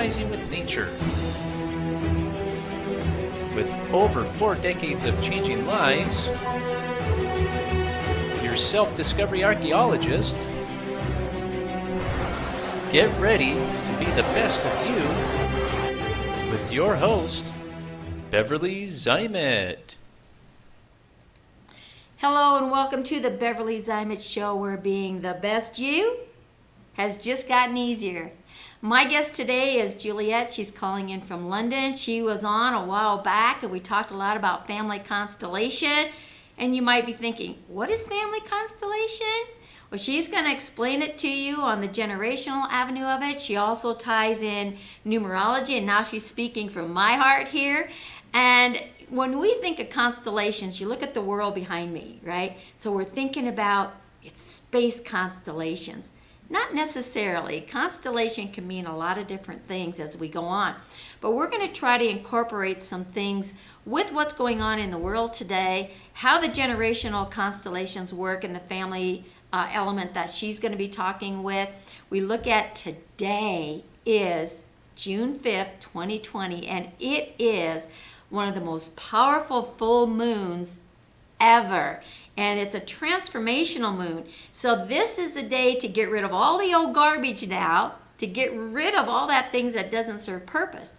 harmonizing with nature. With over 4 decades of changing lives, your self-discovery archaeologist, get ready to be the best of you with your host, Beverly Zymet. Hello and welcome to the Beverly Zymet Show, where being the best you has just gotten easier. My guest today is Juliette. She's calling in from London. She was on a while back and we talked a lot about family constellation. And you might be thinking, what is family constellation? Well, she's going to explain it to you on the generational avenue of it. She also ties in numerology, and now she's speaking from my heart here. And when we think of constellations, you look at the world behind me, right? So we're thinking about it's space constellations. Not necessarily. Constellation can mean a lot of different things as we go on. But we're going to try to incorporate some things with what's going on in the world today, how the generational constellations work in the family element that she's going to be talking with. We look at today is June 5th, 2020, and it is one of the most powerful full moons ever. And it's a transformational moon. So this is the day to get rid of all the old garbage now, to get rid of all that things that doesn't serve purpose,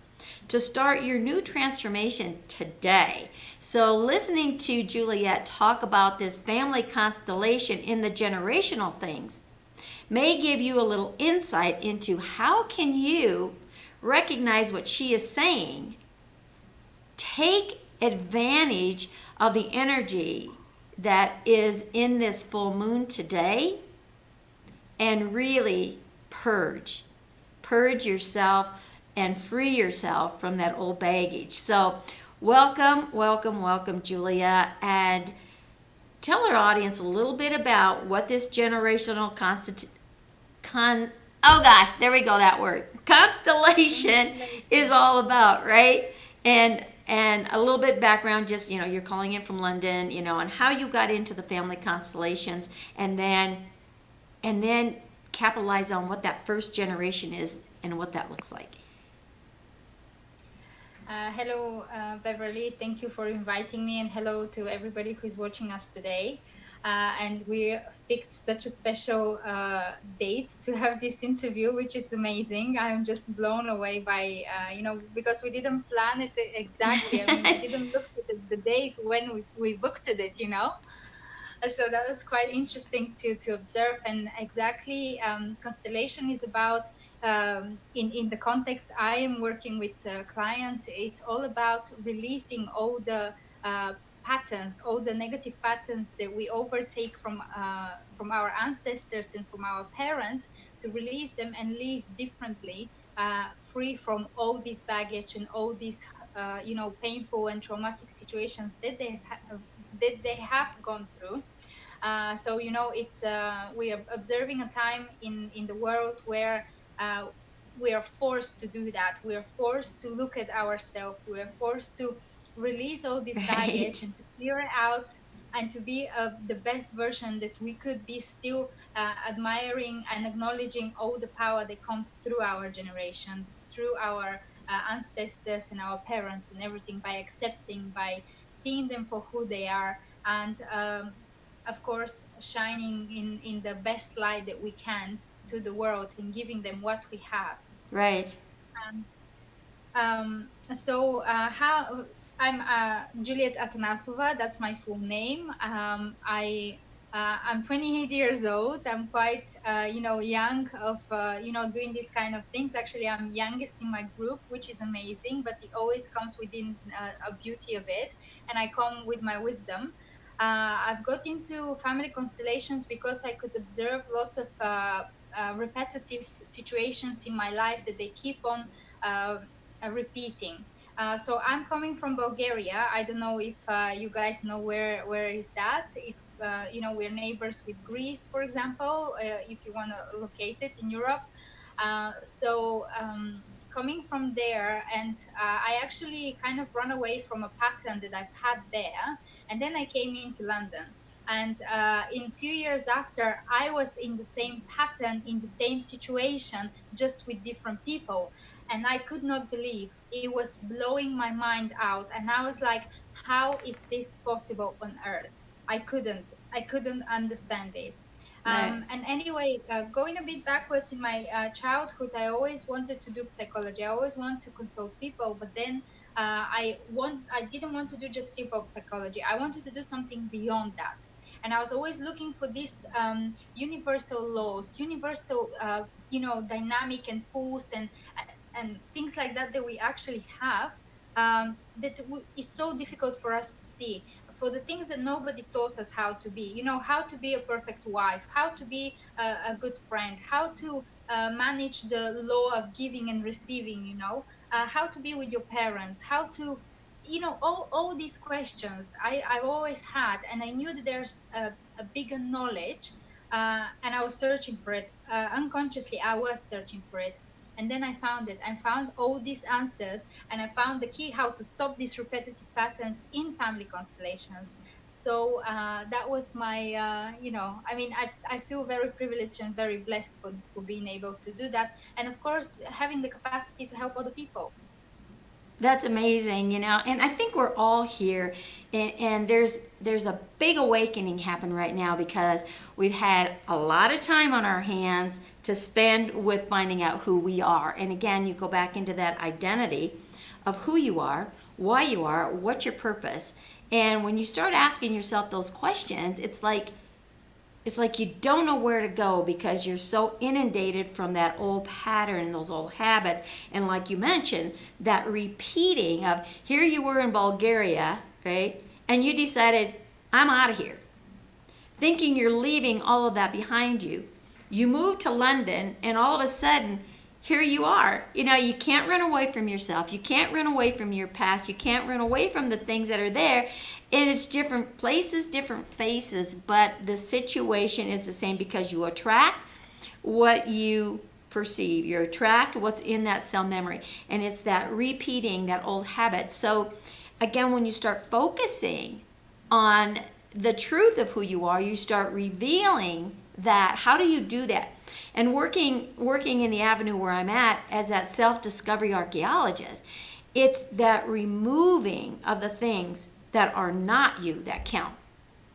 to start your new transformation today. So listening to Juliette talk about this family constellation in the generational things may give you a little insight into how can you recognize what she is saying, take advantage of the energy that is in this full moon today, and really purge yourself and free yourself from that old baggage. So welcome, Julia, and tell our audience a little bit about what this generational constellation is all about, right? And a little bit background, just, you're calling in from London, and how you got into the family constellations, and then capitalize on what that first generation is and what that looks like. Hello, Beverly. Thank you for inviting me, and hello to everybody who is watching us today. And we picked such a special date to have this interview, which is amazing. I'm just blown away by, because we didn't plan it exactly. I mean, I didn't look at the date when we booked it, So that was quite interesting to observe. And exactly, constellation is about, in the context I am working with clients, it's all about releasing all the patterns, all the negative patterns that we overtake from our ancestors and from our parents, to release them and live differently, free from all this baggage and all these painful and traumatic situations that they have gone through. So it's we are observing a time in the world where we are forced to do that. We are forced to look at ourselves. We are forced to release all this baggage and to clear it out, and to be the best version that we could be, still admiring and acknowledging all the power that comes through our generations, through our ancestors and our parents and everything, by accepting, by seeing them for who they are, and of course shining in the best light that we can to the world and giving them what we have. Right. How I'm Juliette Atanasova. That's my full name. I'm 28 years old. I'm quite, young of, doing these kind of things. Actually, I'm youngest in my group, which is amazing, but it always comes within a beauty of it. And I come with my wisdom. I've got into family constellations because I could observe lots of repetitive situations in my life that they keep on repeating. So I'm coming from Bulgaria. I don't know if you guys know where is that. It's, we're neighbors with Greece, for example, if you want to locate it in Europe. Coming from there, and I actually kind of run away from a pattern that I've had there. And then I came into London. And in a few years after, I was in the same pattern, in the same situation, just with different people. and I could not believe. It was blowing my mind out, and I was like, how is this possible on earth? I couldn't understand this. Right. And anyway, going a bit backwards in my childhood, I always wanted to do psychology. I always wanted to consult people, but then I didn't want to do just simple psychology. I wanted to do something beyond that. And I was always looking for these universal laws, universal, dynamic and pulse and things like that that we actually have, is so difficult for us to see, for the things that nobody taught us how to be. How to be a perfect wife, how to be a good friend, how to manage the law of giving and receiving, how to be with your parents, how to, all these questions I've always had, and I knew that there's a bigger knowledge, and I was searching for it. Unconsciously, I was searching for it. And then I found it. I found all these answers, and I found the key how to stop these repetitive patterns in family constellations. So that was my, I feel very privileged and very blessed for being able to do that. And of course, having the capacity to help other people. That's amazing, and I think we're all here, and there's a big awakening happen right now because we've had a lot of time on our hands to spend with finding out who we are. And again, you go back into that identity of who you are, why you are, what's your purpose. And when you start asking yourself those questions, it's like you don't know where to go because you're so inundated from that old pattern, those old habits. And like you mentioned, that repeating of here you were in Bulgaria, right? And you decided, I'm out of here. Thinking you're leaving all of that behind you. You move to London and all of a sudden, here you are. You can't run away from yourself. You can't run away from your past. You can't run away from the things that are there. And it's different places, different faces, but the situation is the same because you attract what you perceive. You attract what's in that cell memory. And it's that repeating that old habit. So again, when you start focusing on the truth of who you are, you start revealing that. How do you do that? And working in the avenue where I'm at as that self-discovery archaeologist, it's that removing of the things that are not you that count,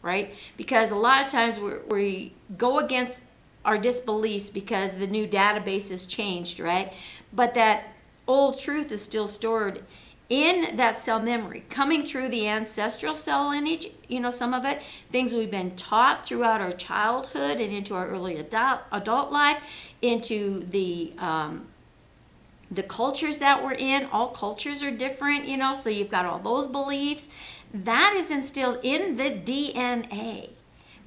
right? Because a lot of times we go against our disbeliefs because the new database has changed, right? But that old truth is still stored in that cell memory, coming through the ancestral cell lineage, some of it, things we've been taught throughout our childhood and into our early adult life, into the cultures that we're in. All cultures are different, so you've got all those beliefs. That is instilled in the DNA.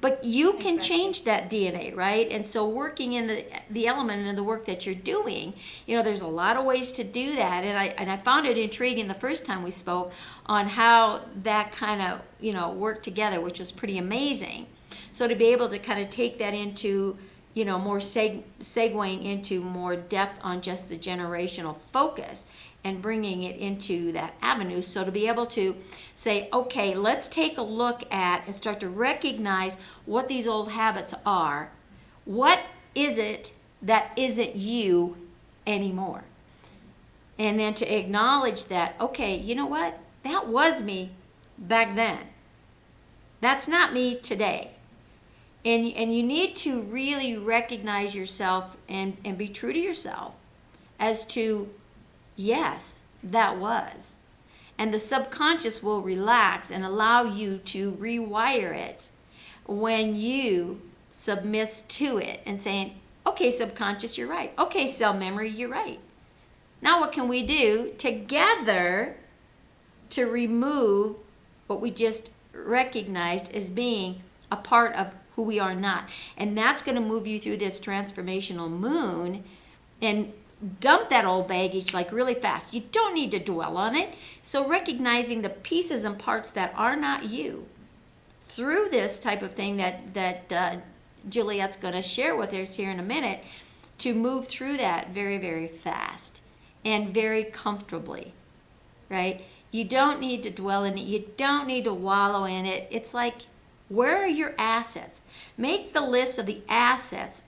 But you can change that DNA, right? And so working in the element and the work that you're doing, there's a lot of ways to do that. And I found it intriguing the first time we spoke on how that kind of, worked together, which was pretty amazing. So to be able to kind of take that into, more segueing into more depth on just the generational focus and bringing it into that avenue. So to be able to say, okay, let's take a look at and start to recognize what these old habits are. What is it that isn't you anymore? And then to acknowledge that, okay, you know what? That was me back then. That's not me today. And you need to really recognize yourself and be true to yourself as to, yes, that was. And the subconscious will relax and allow you to rewire it when you submit to it and saying, okay, subconscious, you're right. Okay, cell memory, you're right. Now what can we do together to remove what we just recognized as being a part of who we are not? And that's going to move you through this transformational moon and dump that old baggage like really fast. You don't need to dwell on it. So recognizing the pieces and parts that are not you through this type of thing that Juliette's going to share with us here in a minute, to move through that very, very fast and very comfortably, right? You don't need to dwell in it. You don't need to wallow in it. It's like, where are your assets? Make the list of the assets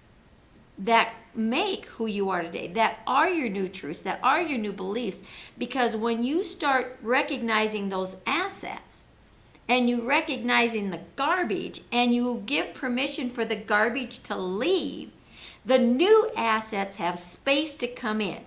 that make who you are today, that are your new truths, that are your new beliefs. Because when you start recognizing those assets and you recognizing the garbage and you give permission for the garbage to leave, the new assets have space to come in,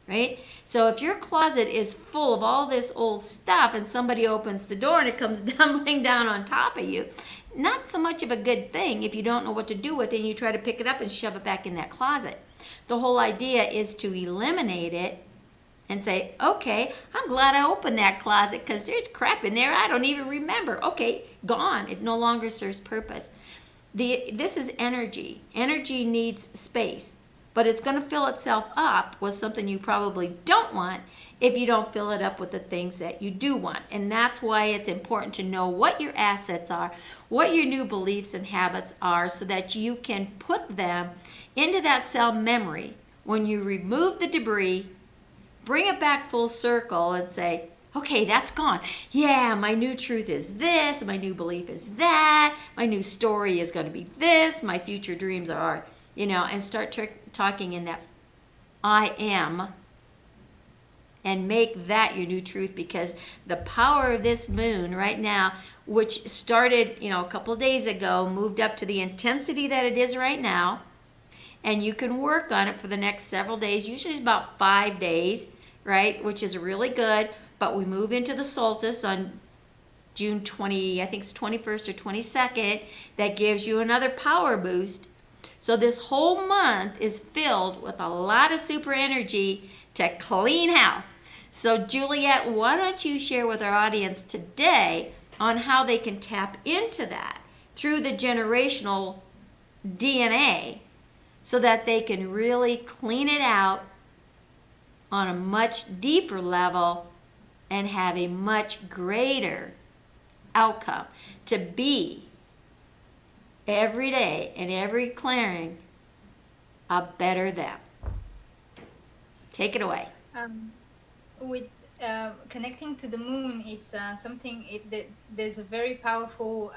right? So if your closet is full of all this old stuff and somebody opens the door and it comes tumbling down on top of you, not so much of a good thing if you don't know what to do with it and you try to pick it up and shove it back in that closet. The whole idea is to eliminate it and say, okay, I'm glad I opened that closet because there's crap in there I don't even remember. Okay, gone. It no longer serves purpose. This is energy. Energy needs space, but it's going to fill itself up with something you probably don't want if you don't fill it up with the things that you do want. And that's why it's important to know what your assets are, what your new beliefs and habits are, so that you can put them into that cell memory. When you remove the debris, bring it back full circle and say, okay, that's gone. Yeah, my new truth is this, my new belief is that, my new story is going to be this, my future dreams are, and start talking in that I am, and make that your new truth. Because the power of this moon right now, which started, a couple of days ago, moved up to the intensity that it is right now, and you can work on it for the next several days. Usually it's about 5 days, right, which is really good. But we move into the solstice on June 20, I think it's 21st or 22nd. That gives you another power boost. So this whole month is filled with a lot of super energy to clean house. So Juliette, why don't you share with our audience today on how they can tap into that through the generational DNA so that they can really clean it out on a much deeper level and have a much greater outcome, to be every day and every clearing a better them. Take it away. With connecting to the moon is something there's a very powerful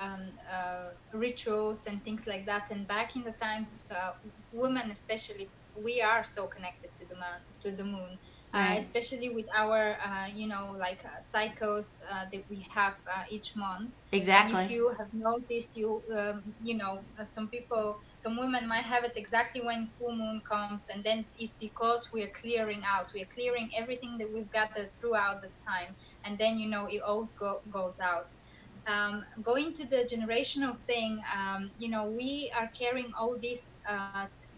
rituals and things like that. And back in the times, women especially, we are so connected to the moon. Right. Especially with our, cycles that we have each month. Exactly. And if you have noticed, some women might have it exactly when full moon comes, and then it's because we are clearing out. We are clearing everything that we've gathered throughout the time, and then it all goes out. Going to the generational thing, we are carrying all this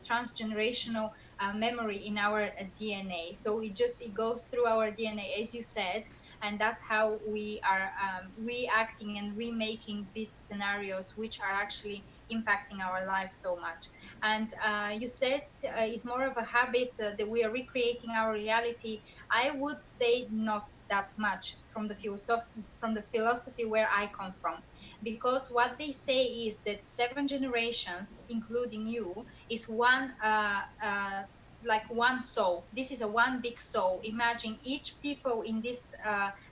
transgenerational memory in our DNA. So it goes through our DNA, as you said, and that's how we are reacting and remaking these scenarios, which are actually impacting our lives so much. And you said it's more of a habit that we are recreating our reality. I would say not that much from the philosophy where I come from. Because what they say is that 7 generations, including you, is one like one soul. This is a one big soul. Imagine each people in this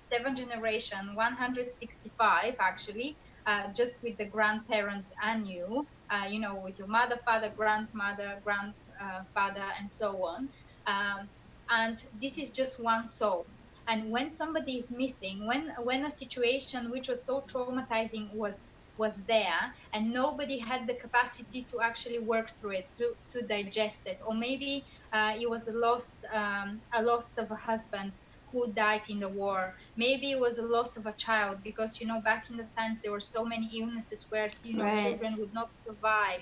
7 generation, 165 actually, just with the grandparents and you, with your mother, father, grandmother, grandfather, and so on. And this is just one soul. And when somebody is missing, when a situation which was so traumatizing was there, and nobody had the capacity to actually work through it, to digest it, or maybe it was a loss of a husband who died in the war. Maybe it was a loss of a child, because back in the times there were so many illnesses where Right. children would not survive,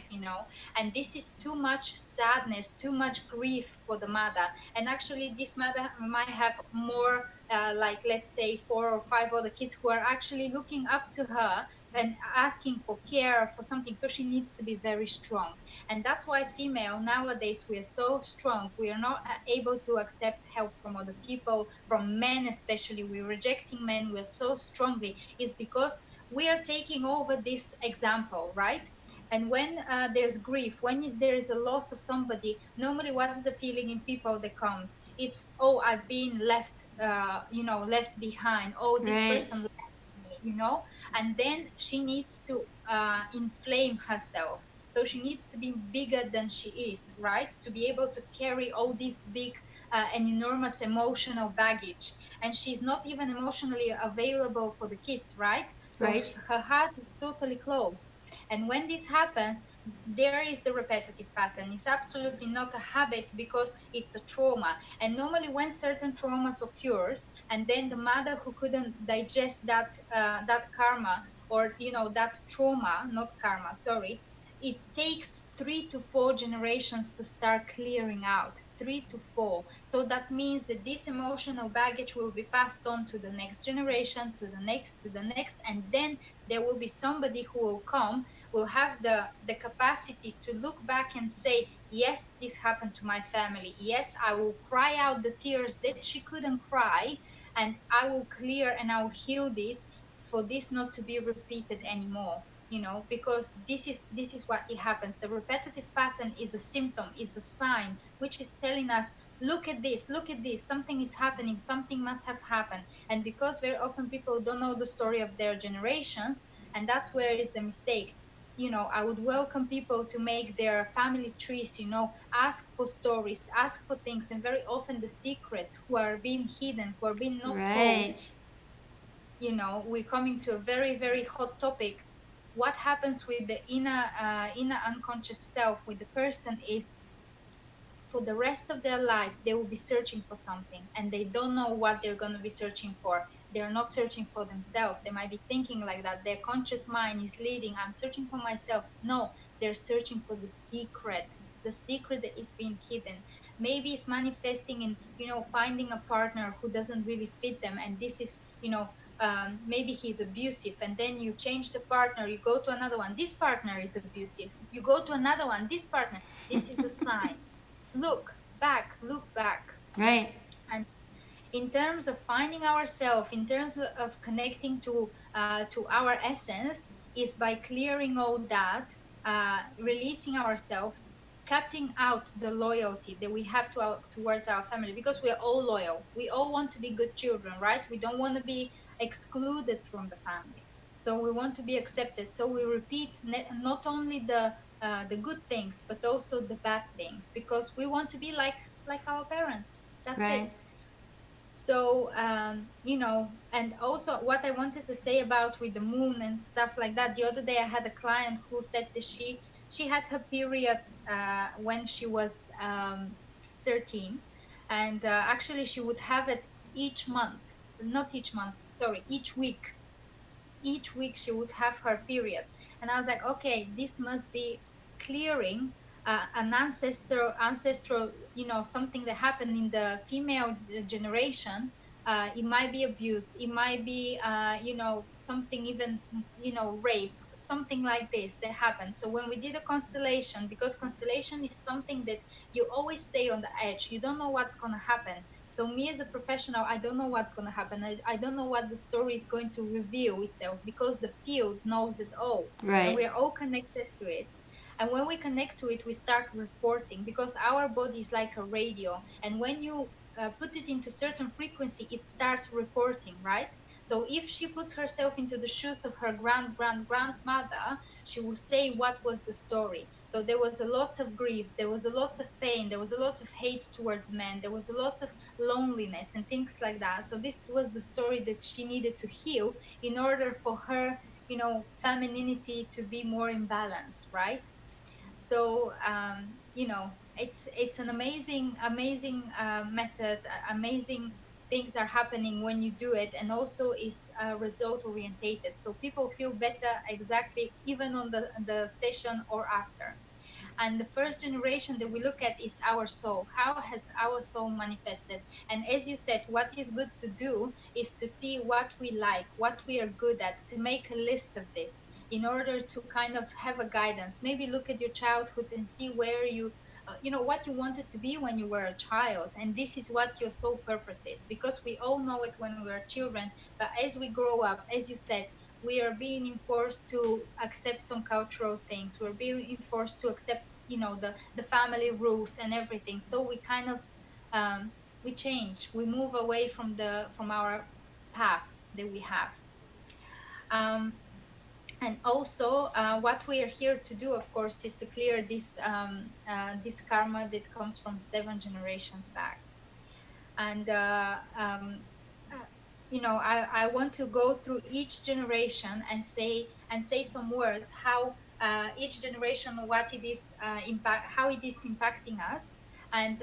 and this is too much sadness, too much grief for the mother. And actually this mother might have more like, let's say, 4 or 5 other kids who are actually looking up to her and asking for care for something. So she needs to be very strong. And that's why female nowadays, we are so strong. We are not able to accept help from other people, from men especially. We're rejecting men. We're so strongly. It's because we are taking over this example, right? And when there's grief, when there is a loss of somebody, normally what's the feeling in people that comes? It's, oh, I've been left, left behind. Oh, this Right. person left me, and then she needs to inflame herself. So she needs to be bigger than she is, right? To be able to carry all these big and enormous emotional baggage. And she's not even emotionally available for the kids, right? So Right. her heart is totally closed. And when this happens, there is the repetitive pattern. It's absolutely not a habit because it's a trauma. And normally, when certain traumas occurs, and then the mother who couldn't digest that karma, or that trauma, not karma, sorry, it takes 3 to 4 generations to start clearing out. 3 to 4. So that means that this emotional baggage will be passed on to the next generation, to the next, and then there will be somebody who will come, will have the capacity to look back and say, yes, this happened to my family. Yes, I will cry out the tears that she couldn't cry, and I will clear and I will heal this for this not to be repeated anymore. Because this is what it happens. The repetitive pattern is a symptom, is a sign which is telling us, look at this, something is happening, something must have happened. And because very often people don't know the story of their generations, and that's where is the mistake. I would welcome people to make their family trees, ask for stories, ask for things, and very often the secrets who are being hidden, who are being not told. Right. We're coming to a very, very hot topic. What happens with the inner unconscious self with the person is, for the rest of their life they will be searching for something, and they don't know what they're going to be searching for. They're not searching for themselves. They might be thinking like that. Their conscious mind is leading, I'm searching for myself. No, they're searching for the secret that is being hidden. Maybe it's manifesting in finding a partner who doesn't really fit them, and this is maybe he's abusive, and then you change the partner, you go to another one, this partner is abusive, you go to another one, this partner. This is a sign. Look back. Right. And in terms of finding ourselves, in terms of connecting to our essence, is by clearing all that, releasing ourselves, cutting out the loyalty that we have towards our family, because we are all loyal. We all want to be good children, right? We don't want to be excluded from the family. So we want to be accepted. So we repeat not only the good things, but also the bad things, because we want to be like our parents. That's it. Right. So and also what I wanted to say about with the moon and stuff like that, the other day I had a client who said that she had her period when she was 13, and actually she would have it each month, not each month, sorry, each week she would have her period. And I was like, okay, this must be clearing an ancestral, something that happened in the female generation. It might be abuse, it might be something, even rape, something like this that happened. So when we did a constellation, because constellation is something that you always stay on the edge, you don't know what's going to happen. So me as a professional, I don't know what's going to happen. I don't know what the story is going to reveal itself, because the field knows it all, and we Right. are all connected to it. And when we connect to it, we start reporting, because our body is like a radio. And when you put it into certain frequency, it starts reporting, right? So if she puts herself into the shoes of her grandmother, she will say what was the story. So there was a lot of grief, there was a lot of pain, there was a lot of hate towards men, there was a lot of loneliness and things like that. So this was the story that she needed to heal in order for her, femininity to be more imbalanced, right? So it's an amazing method. Amazing things are happening when you do it, and also is result orientated, so people feel better exactly even on the session or after. And the first generation that we look at is our soul. How has our soul manifested? And as you said, what is good to do is to see what we like, what we are good at, to make a list of this in order to kind of have a guidance. Maybe look at your childhood and see where what you wanted to be when you were a child. And this is what your soul purpose is, because we all know it when we are children. But as we grow up, as you said, we are being enforced to accept some cultural things. We're being enforced to accept, the family rules and everything. So we kind of we change. We move away from our path that we have. Um, And also, what we are here to do, of course, is to clear this karma that comes from 7 generations back. And uh, I want to go through each generation and say some words, how each generation, what it is impact, how it is impacting us, and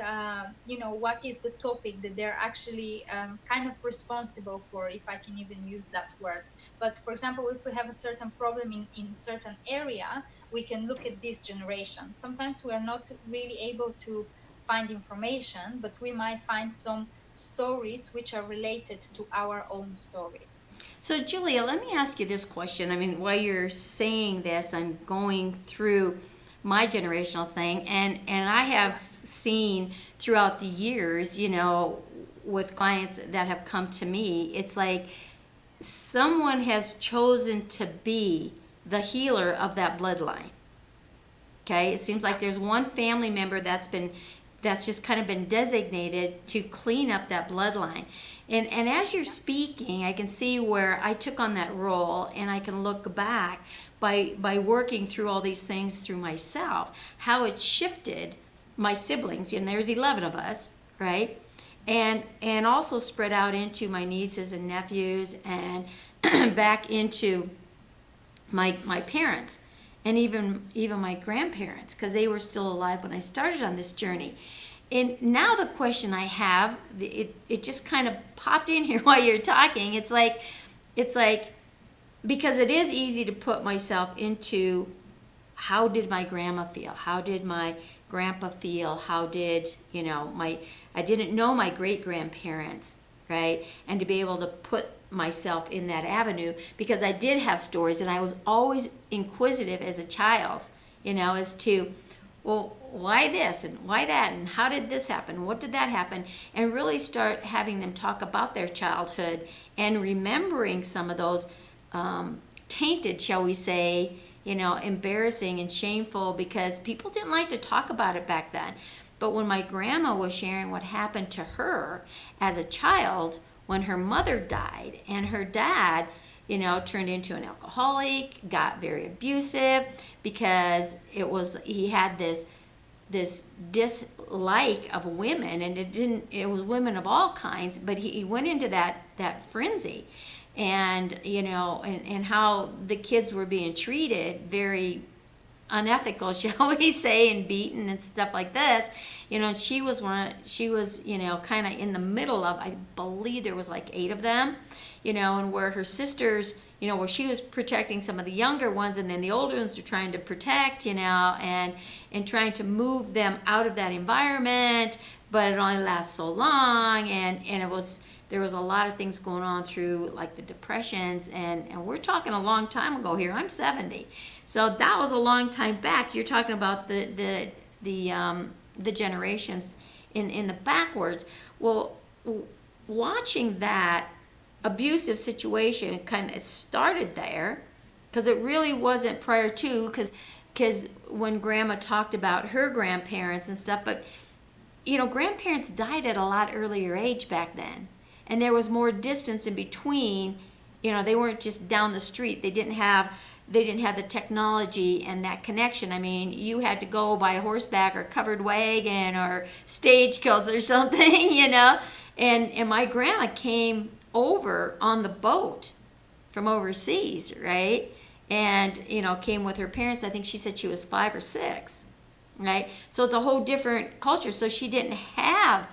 what is the topic that they're actually kind of responsible for, if I can even use that word. But for example, if we have a certain problem in certain area, we can look at this generation. Sometimes we are not really able to find information, but we might find some stories which are related to our own story. So, Julia, let me ask you this question. I mean, while you're saying this, I'm going through my generational thing, and I have seen throughout the years, with clients that have come to me, it's like someone has chosen to be the healer of that bloodline. Okay, it seems like there's one family member that's just kind of been designated to clean up that bloodline. And as you're speaking, I can see where I took on that role, and I can look back by working through all these things through myself, how it shifted my siblings, and there's 11 of us, right? And also spread out into my nieces and nephews, and back into my parents, and even my grandparents, because they were still alive when I started on this journey. And now the question I have, it just kind of popped in here while you're talking. It's like because it is easy to put myself into, how did my grandma feel? How did my grandpa feel? How did, I didn't know my great grandparents, right? And to be able to put myself in that avenue, because I did have stories, and I was always inquisitive as a child, as to, well, why this and why that, and how did this happen? What did that happen? And really start having them talk about their childhood and remembering some of those tainted, shall we say, embarrassing and shameful, because people didn't like to talk about it back then. But when my grandma was sharing what happened to her as a child when her mother died, and her dad, turned into an alcoholic, got very abusive, because he had this dislike of women, and it was women of all kinds, but he went into that frenzy, and and how the kids were being treated very unethical, shall we say, and beaten and stuff like this, and she was kind of in the middle of, I believe there was like 8 of them, and where her sisters, where she was protecting some of the younger ones, and then the older ones were trying to protect, and trying to move them out of that environment, but it only lasts so long, and there was a lot of things going on through, like, the depressions, and we're talking a long time ago here. I'm 70, so that was a long time back. You're talking about the generations in the backwards. Well, watching that abusive situation kind of started there, because it really wasn't prior to, because when Grandma talked about her grandparents and stuff, but grandparents died at a lot earlier age back then, and there was more distance in between. They weren't just down the street. They didn't have the technology and that connection. I mean, you had to go by a horseback or covered wagon or stagecoach or something, and my grandma came over on the boat from overseas, right? And came with her parents. I think she said she was 5 or 6, right? So it's a whole different culture. So she didn't have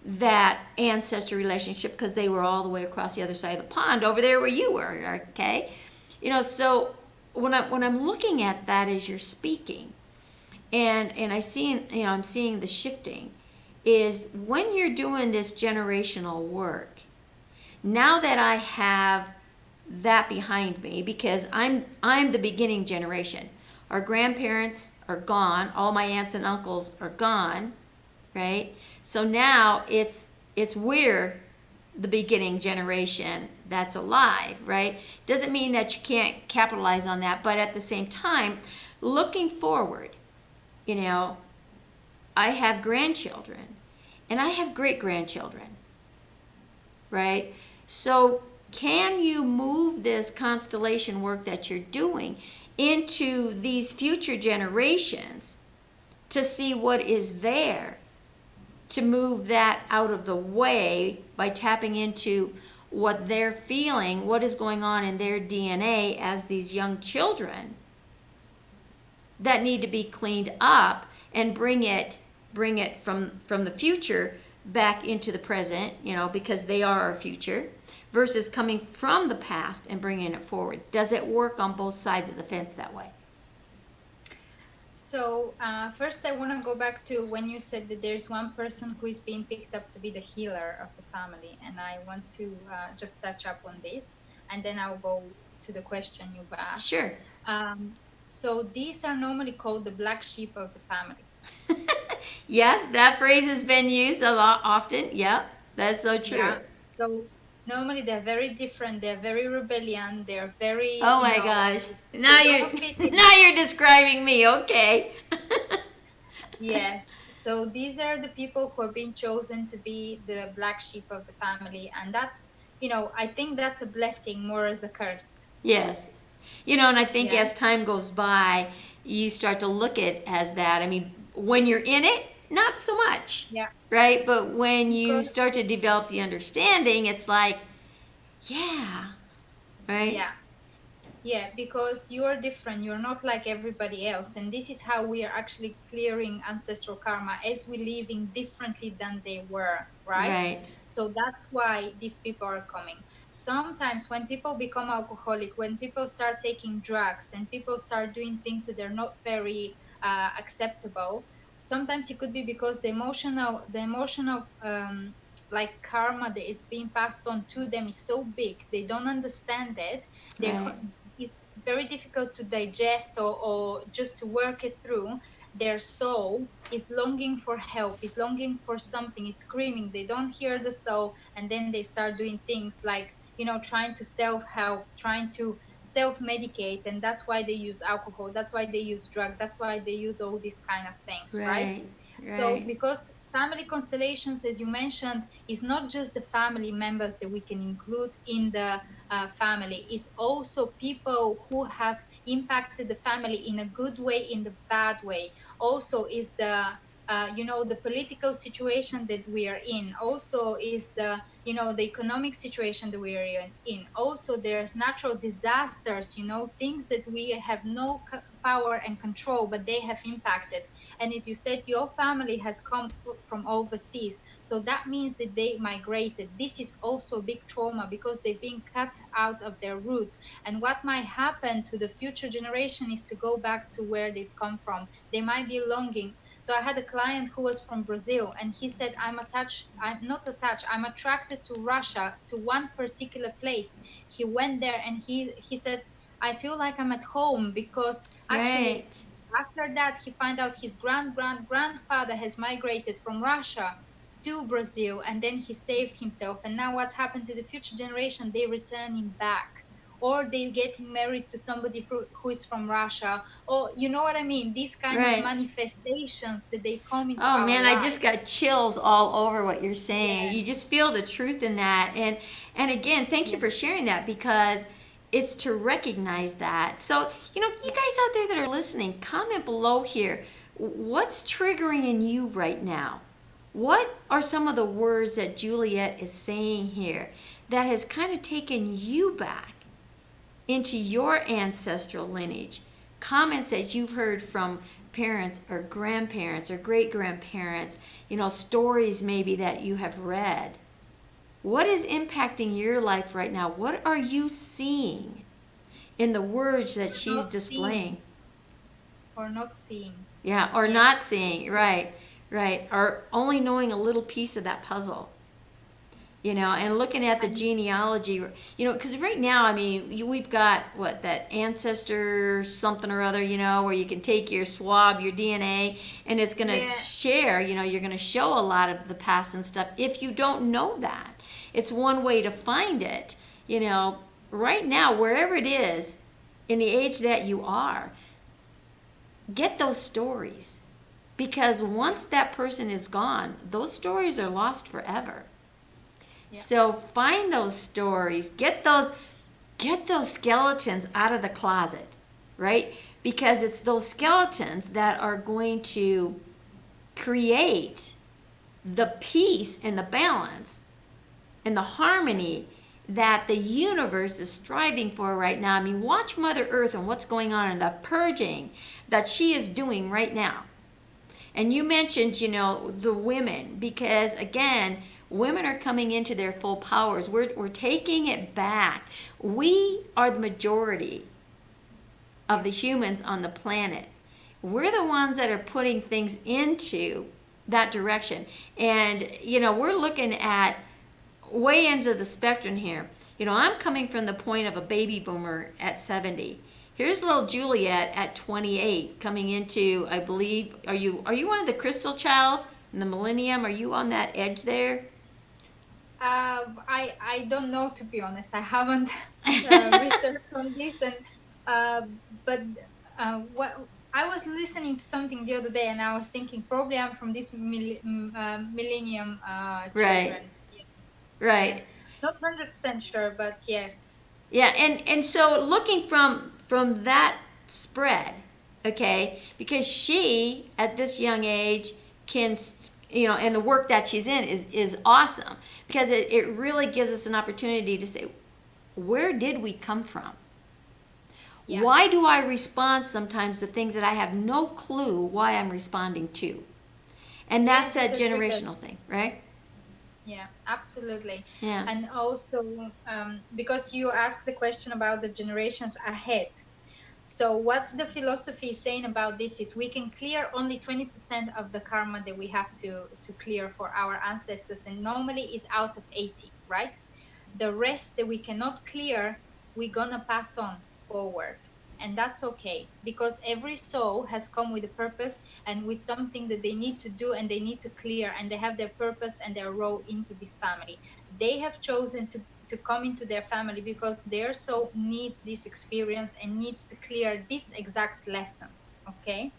that ancestry relationship, because they were all the way across the other side of the pond over there where you were, okay? So when I'm looking at that as you're speaking, and I'm seeing the shifting, is when you're doing this generational work. Now that I have that behind me, because I'm the beginning generation. Our grandparents are gone. All my aunts and uncles are gone, right? So now it's we're the beginning generation that's alive, right? Doesn't mean that you can't capitalize on that, but at the same time, looking forward, I have grandchildren, and I have great-grandchildren, right? So can you move this constellation work that you're doing into these future generations to see what is there, to move that out of the way by tapping into what they're feeling, what is going on in their DNA as these young children that need to be cleaned up, and bring it from the future back into the present, because they are our future, versus coming from the past and bringing it forward. Does it work on both sides of the fence that way? So first I want to go back to when you said that there's one person who is being picked up to be the healer of the family, and I want to just touch up on this, and then I'll go to the question you've asked. Sure. So these are normally called the black sheep of the family. Yes, that phrase has been used a lot often. Yep, that's so true. Yeah. So normally they're very different. They're very rebellion. They're very. Oh my gosh! Now you're describing me. Okay. Yes. So these are the people who are being chosen to be the black sheep of the family, and that's, I think that's a blessing more as a curse. Yes. And I think as time goes by, you start to look at it as that. I mean, when you're in it, not so much. Yeah. Right? But when you start to develop the understanding, it's like, yeah. Right? Yeah. Yeah, because you're different. You're not like everybody else. And this is how we are actually clearing ancestral karma as we're living differently than they were. Right? So that's why these people are coming. Sometimes when people become alcoholic, when people start taking drugs, and people start doing things that are not very acceptable, sometimes it could be because the emotional like karma that is being passed on to them is so big, they don't understand it. It's very difficult to digest or just to work it through. Their soul is longing for help, is longing for something, is screaming. They don't hear the soul, and then they start doing things like, trying to self-help, trying to self-medicate, and that's why they use alcohol, that's why they use drugs, that's why they use all these kind of things, right? So because family constellations, as you mentioned, is not just the family members that we can include in the family, is also people who have impacted the family in a good way, in the bad way. Also is the the political situation that we are in. Also is the the economic situation that we are in. Also there's natural disasters, things that we have no power and control, but they have impacted. And as you said, your family has come from overseas, so that means that they migrated. This is also a big trauma because they've been cut out of their roots. And what might happen to the future generation is to go back to where they've come from. They might be longing. So I had a client who was from Brazil, and he said, I'm attracted to Russia, to one particular place. He went there and he said, I feel like I'm at home, because actually after that he found out his grandfather has migrated from Russia to Brazil, and then he saved himself. And now what's happened to the future generation? They're returning back, or they're getting married to somebody who is from Russia, or you know what I mean, these kind of manifestations that they come into our man, lives. I just got chills all over what you're saying. You just feel the truth in that. And again, thank you for sharing that, because it's to recognize that. So, you guys out there that are listening, comment below here. What's triggering in you right now? What are some of the words that Juliette is saying here that has kind of taken you back into your ancestral lineage? Comments that you've heard from parents or grandparents or great-grandparents, stories maybe that you have read. What is impacting your life right now? What are you seeing in the words that she's displaying? Or not seeing. Yeah, or not seeing, right. Or only knowing a little piece of that puzzle. And looking at the genealogy, because right now, I mean, we've got, that ancestor something or other, where you can take your swab, your DNA, and it's going to share, you're going to show a lot of the past and stuff if you don't know that. It's one way to find it, right now, wherever it is, in the age that you are, get those stories. Because once that person is gone, those stories are lost forever. So find those stories, get those skeletons out of the closet, right? Because it's those skeletons that are going to create the peace and the balance and the harmony that the universe is striving for right now. I mean, watch Mother Earth and what's going on and the purging that she is doing right now. And you mentioned, you know, the women, because again, women are coming into their full powers. We're taking it back. We are the majority of the humans on the planet. We're the ones that are putting things into that direction. And, you know, we're looking at way ends of the spectrum here. You know, I'm coming from the point of a baby boomer at 70. Here's little Juliette at 28 coming into, I believe, are you one of the crystal childs in the millennium? Are you on that edge there? I don't know, to be honest. I haven't researched on this, and but what I was listening to something the other day, and I was thinking probably I'm from this millennium children. Right. Yeah. Right. Yeah. Not 100% sure, but yes. Yeah, and so looking from that spread, okay, because she at this young age can, you know, and the work that she's in is awesome, because it really gives us an opportunity to say, where did we come from? Yeah. Why do I respond sometimes to things that I have no clue why I'm responding to? And that's that generational thing, right? Yeah, absolutely. Yeah. And also, because you asked the question about the generations ahead. So what the philosophy is saying about this is we can clear only 20% of the karma that we have to clear for our ancestors, and normally is out of 80, right? The rest that we cannot clear, we're gonna pass on forward. And that's okay, because every soul has come with a purpose and with something that they need to do and they need to clear, and they have their purpose and their role into this family. They have chosen to come into their family because their soul needs this experience and needs to clear these exact lessons, okay?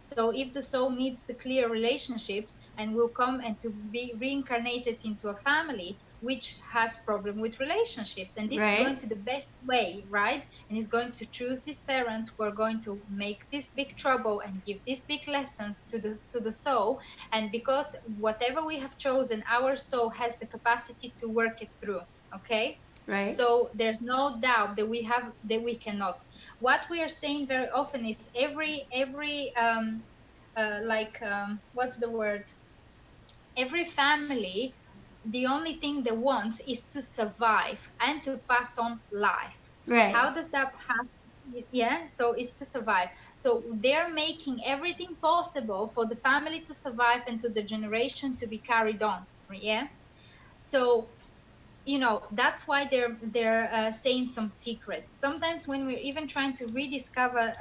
So if the soul needs to clear relationships and will come and to be reincarnated into a family which has problem with relationships, and this is going to the best way, right? And is going to choose these parents who are going to make this big trouble and give these big lessons to the soul. And because whatever we have chosen, our soul has the capacity to work it through, okay? Right. So there's no doubt that we cannot. What we are saying very often is every what's the word? Every family, the only thing they want is to survive and to pass on life. Right. How does that happen? Yeah, so it's to survive. So they're making everything possible for the family to survive and to the generation to be carried on. Yeah. So, you know, that's why they're saying some secrets. Sometimes when we're even trying to rediscover,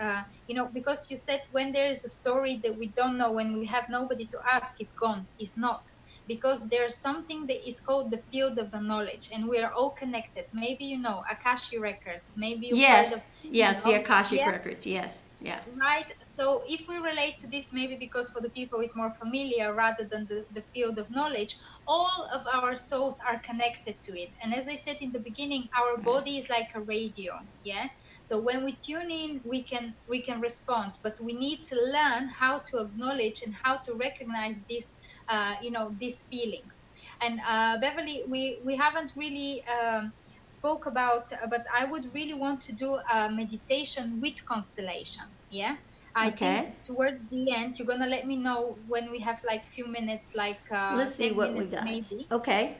you know, because you said when there is a story that we don't know, when we have nobody to ask, is gone. It's not, because there's something that is called the field of the knowledge, and we are all connected. Maybe you know Akashic records. Maybe you've heard of, yes, the Akashic records. Yes, yeah. Right. So if we relate to this, maybe because for the people it's more familiar rather than the field of knowledge, all of our souls are connected to it. And as I said in the beginning, our body is like a radio. Yeah. So when we tune in, we can respond, but we need to learn how to acknowledge and how to recognize this, you know, these feelings. And Beverly, we haven't really spoke about, but I would really want to do a meditation with constellation. Yeah. I think towards the end, you're gonna let me know when we have like few minutes, like let's see 10 what minutes we got. maybe. Okay.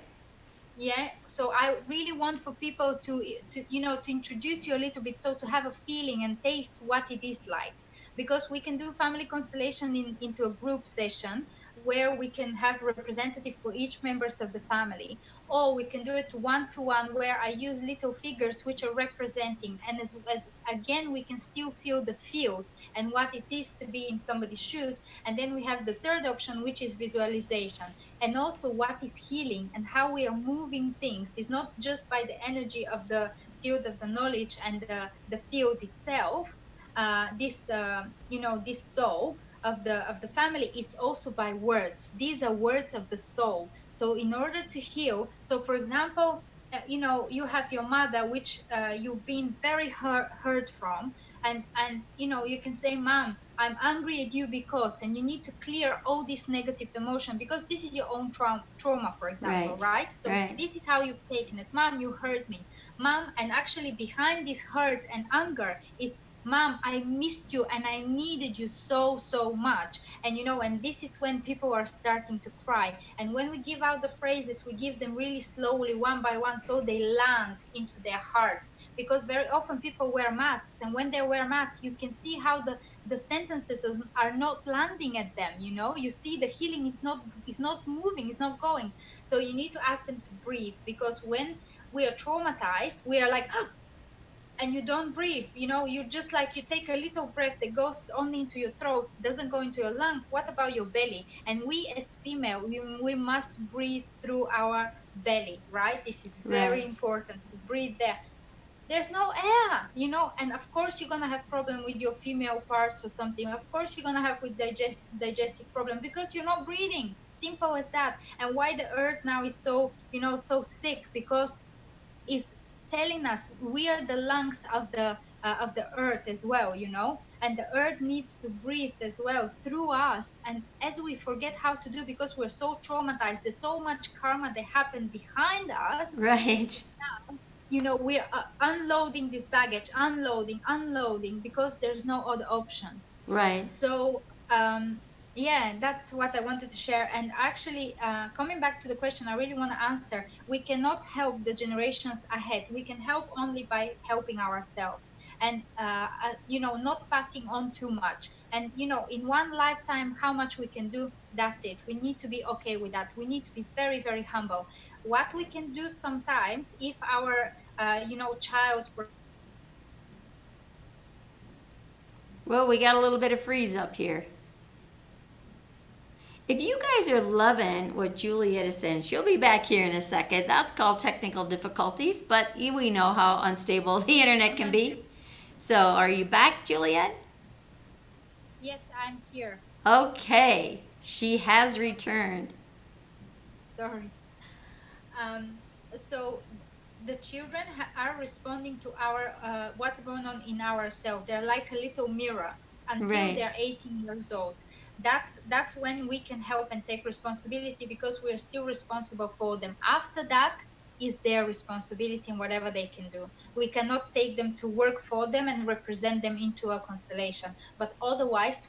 Yeah. So I really want for people to you know, to introduce you a little bit, so to have a feeling and taste what it is like, because we can do family constellation into a group session where we can have representative for each members of the family, or we can do it one to one where I use little figures which are representing, and as again we can still feel the field and what it is to be in somebody's shoes. And then we have the third option, which is visualization, and also what is healing and how we are moving things is not just by the energy of the field of the knowledge and the field itself. This you know, this soul of the family is also by words. These are words of the soul. So in order to heal, so for example, you have your mother, which you've been very hurt from, and you can say, "Mom, I'm angry at you because," and you need to clear all this negative emotion because this is your own trauma, for example, Right. right? So Right. this is how you've taken it. "Mom, you hurt me, Mom," and actually behind this hurt and anger is, "Mom, I missed you and I needed you so, so much." And this is when people are starting to cry. And when we give out the phrases, we give them really slowly, one by one, so they land into their heart. Because very often people wear masks, and when they wear masks, you can see how the sentences are not landing at them. You see the healing is not moving, is not going. So you need to ask them to breathe, because when we are traumatized, we are like, and you don't breathe. You just like, you take a little breath that goes only into your throat, doesn't go into your lung. What about your belly? And we as female, we must breathe through our belly, right? This is very Right. important to breathe there. There's no air, and of course you're gonna have problem with your female parts or something. Of course you're gonna have with digestive problem because you're not breathing. Simple as that. And why the earth now is so sick? Because is telling us we are the lungs of the earth as well, and the earth needs to breathe as well through us. And as we forget how to do, because we're so traumatized, there's so much karma that happened behind us. Right. We're unloading this baggage, unloading, because there's no other option. Right. So yeah, that's what I wanted to share. And actually, coming back to the question, I really want to answer. We cannot help the generations ahead. We can help only by helping ourselves, and not passing on too much. And in one lifetime, how much we can do, that's it. We need to be okay with that. We need to be very, very humble. What we can do sometimes, if our child, Well, we got a little bit of freeze up here. If you guys are loving what Juliette is saying, she'll be back here in a second. That's called technical difficulties, but we know how unstable the internet can be. So, are you back, Juliette? yes, I'm here. Okay, she has returned. Sorry. Um, so the children are responding to our what's going on in ourselves. They're like a little mirror until Right. they're 18 years old. That's when we can help and take responsibility, because we're still responsible for them. After that is their responsibility and whatever they can do. We cannot take them to work for them and represent them into a constellation. But otherwise,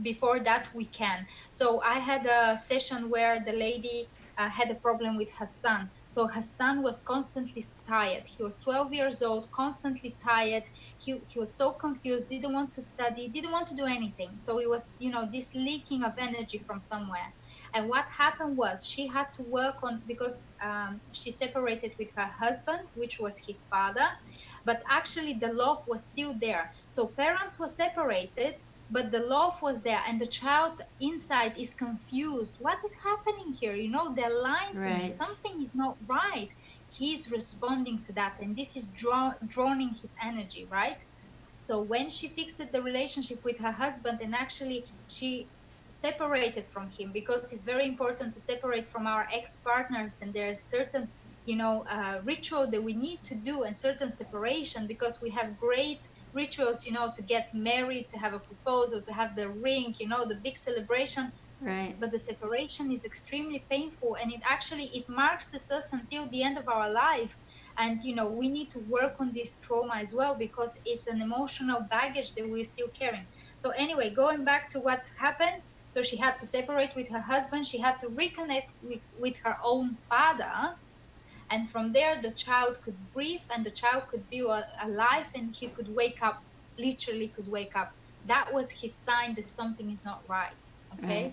before that we can. So I had a session where the lady had a problem with her son. So her son was constantly tired. He was 12 years old, constantly tired. He was so confused, didn't want to study, didn't want to do anything. So it was, this leaking of energy from somewhere. And what happened was, she had to work on, because she separated with her husband, which was his father, but actually the love was still there. So parents were separated, but the love was there, and the child inside is confused. What is happening here? They're lying to me. Right. Something is not right. He's responding to that, and this is drowning his energy, right? So when she fixed the relationship with her husband, and actually she separated from him, because it's very important to separate from our ex-partners, and there's certain ritual that we need to do, and certain separation, because we have great rituals, to get married, to have a proposal, to have the ring, the big celebration. Right. But the separation is extremely painful, and it marks us until the end of our life. And we need to work on this trauma as well, because it's an emotional baggage that we're still carrying. So anyway, going back to what happened, so she had to separate with her husband, she had to reconnect with her own father, and from there the child could breathe, and the child could be alive, and he could wake up, literally could wake up. That was his sign that something is not right. Right. Okay.